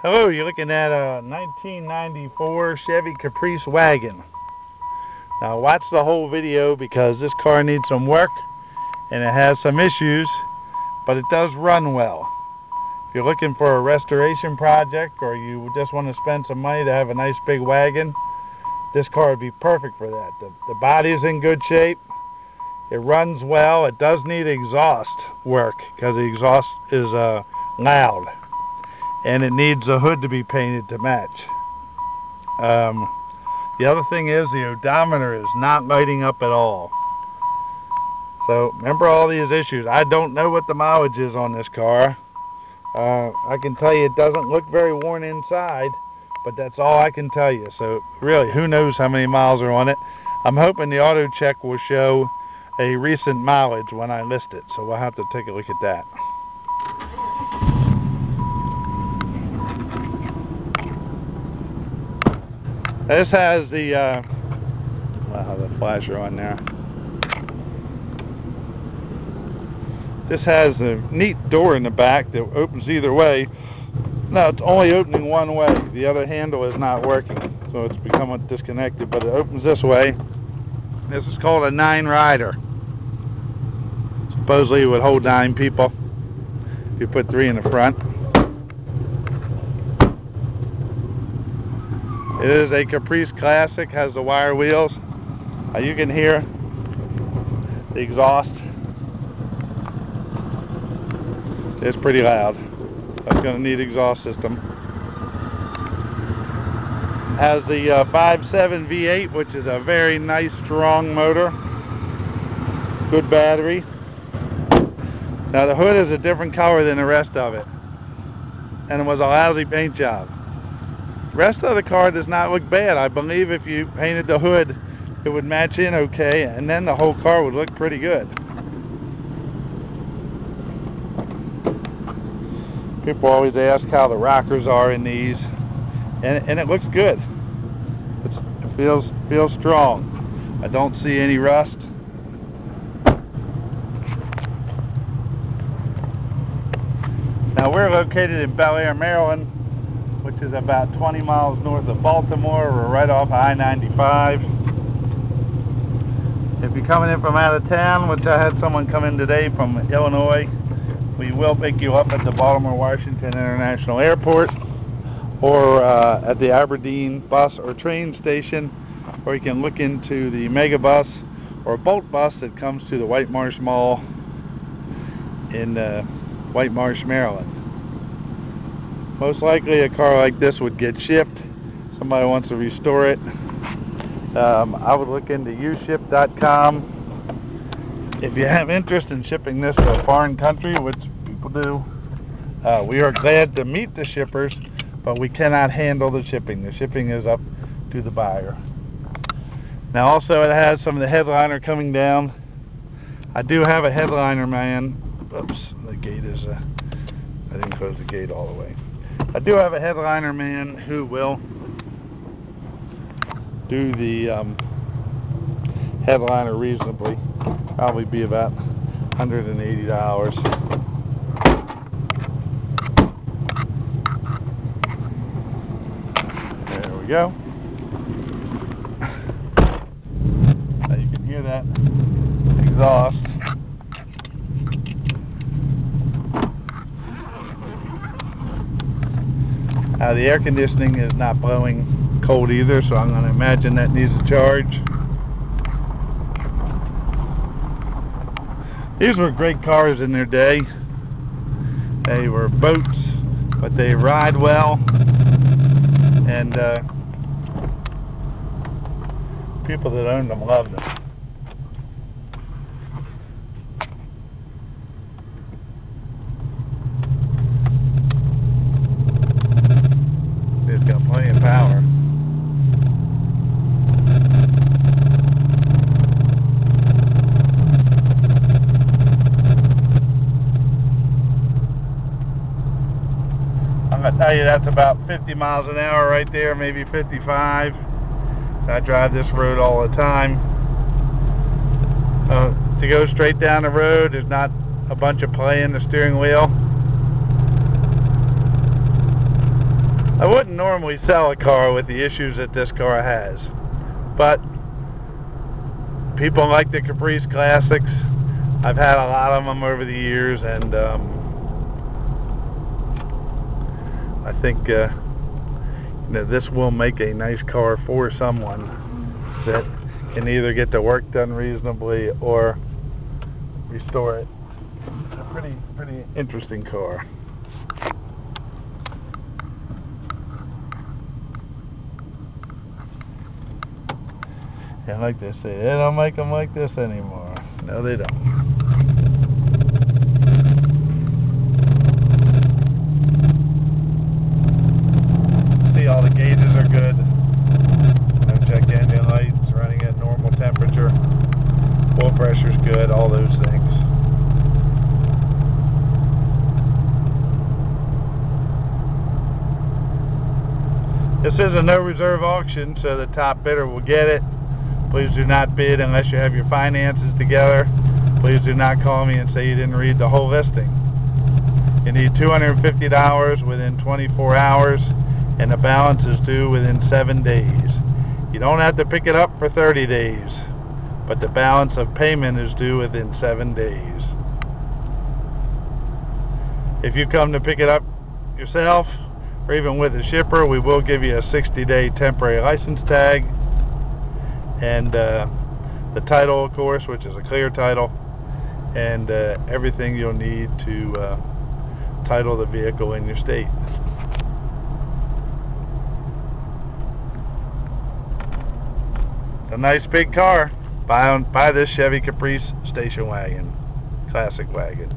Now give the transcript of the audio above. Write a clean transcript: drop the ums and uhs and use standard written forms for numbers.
Hello, you're looking at a 1994 Chevy Caprice Wagon. Now watch the whole video because this car needs some work and it has some issues, but it does run well. If you're looking for a restoration project or you just want to spend some money to have a nice big wagon, this car would be perfect for that. The body is in good shape. It runs well. It does need exhaust work because the exhaust is loud. And it needs a hood to be painted to match. The other thing is the odometer is not lighting up at all. So remember all these issues. I don't know what the mileage is on this car. I can tell you it doesn't look very worn inside, but that's all I can tell you. So really, who knows how many miles are on it. I'm hoping the auto check will show a recent mileage when I list it, so we'll have to take a look at that. This has the the flasher on there. This has a neat door in the back that opens either way. Now it's only opening one way. The other handle is not working, so it's become disconnected, but it opens this way. This is called a 9-rider. Supposedly it would hold 9 people if you put 3 in the front. It is a Caprice Classic, has the wire wheels. You can hear the exhaust. It's pretty loud. That's going to need exhaust system. Has the 5.7 V8, which is a very nice, strong motor. Good battery. Now the hood is a different color than the rest of it, and it was a lousy paint job. The rest of the car does not look bad. I believe if you painted the hood, it would match in okay, and then the whole car would look pretty good. People always ask how the rockers are in these, and it looks good. It feels strong. I don't see any rust. Now we're located in Bel Air, Maryland, which is about 20 miles north of Baltimore. We're right off I-95. If you're coming in from out of town, which I had someone come in today from Illinois, we will pick you up at the Baltimore-Washington International Airport or at the Aberdeen bus or train station, or you can look into the Mega Bus or Bolt bus that comes to the White Marsh Mall in White Marsh, Maryland. Most likely a car like this would get shipped. Somebody wants to restore it. I would look into uship.com. If you have interest in shipping this to a foreign country, which people do, we are glad to meet the shippers, but we cannot handle the shipping. The shipping is up to the buyer. Now also it has some of the headliner coming down. I do have a headliner man. Oops, the gate is, I didn't close the gate all the way. I do have a headliner man who will do the headliner reasonably. Probably be about $180. There we go. Now you can hear that exhaust. The air conditioning is not blowing cold either, so I'm going to imagine that needs a charge. These were great cars in their day. They were boats, but they ride well, and people that owned them loved them. It's got plenty of power. I'm going to tell you that's about 50 miles an hour right there, maybe 55. I drive this road all the time. To go straight down the road, there's not a bunch of play in the steering wheel. normally sell a car with the issues that this car has, but people like the Caprice Classics. I've had a lot of them over the years, and I think this will make a nice car for someone that can either get the work done reasonably or restore it. It's a pretty interesting car. And like they say, they don't make them like this anymore. No, they don't. See, all the gauges are good. No check engine lights, running at normal temperature. Oil pressure's good, all those things. This is a no reserve auction, so the top bidder will get it. Please do not bid unless you have your finances together. Please do not call me and say you didn't read the whole listing. You need $250 within 24 hours, and the balance is due within 7 days. You don't have to pick it up for 30 days, but the balance of payment is due within 7 days. If you come to pick it up yourself, or even with a shipper, we will give you a 60-day temporary license tag, and the title, of course, which is a clear title, and everything you'll need to title the vehicle in your state. It's a nice big car. Buy this Chevy Caprice station wagon, classic wagon.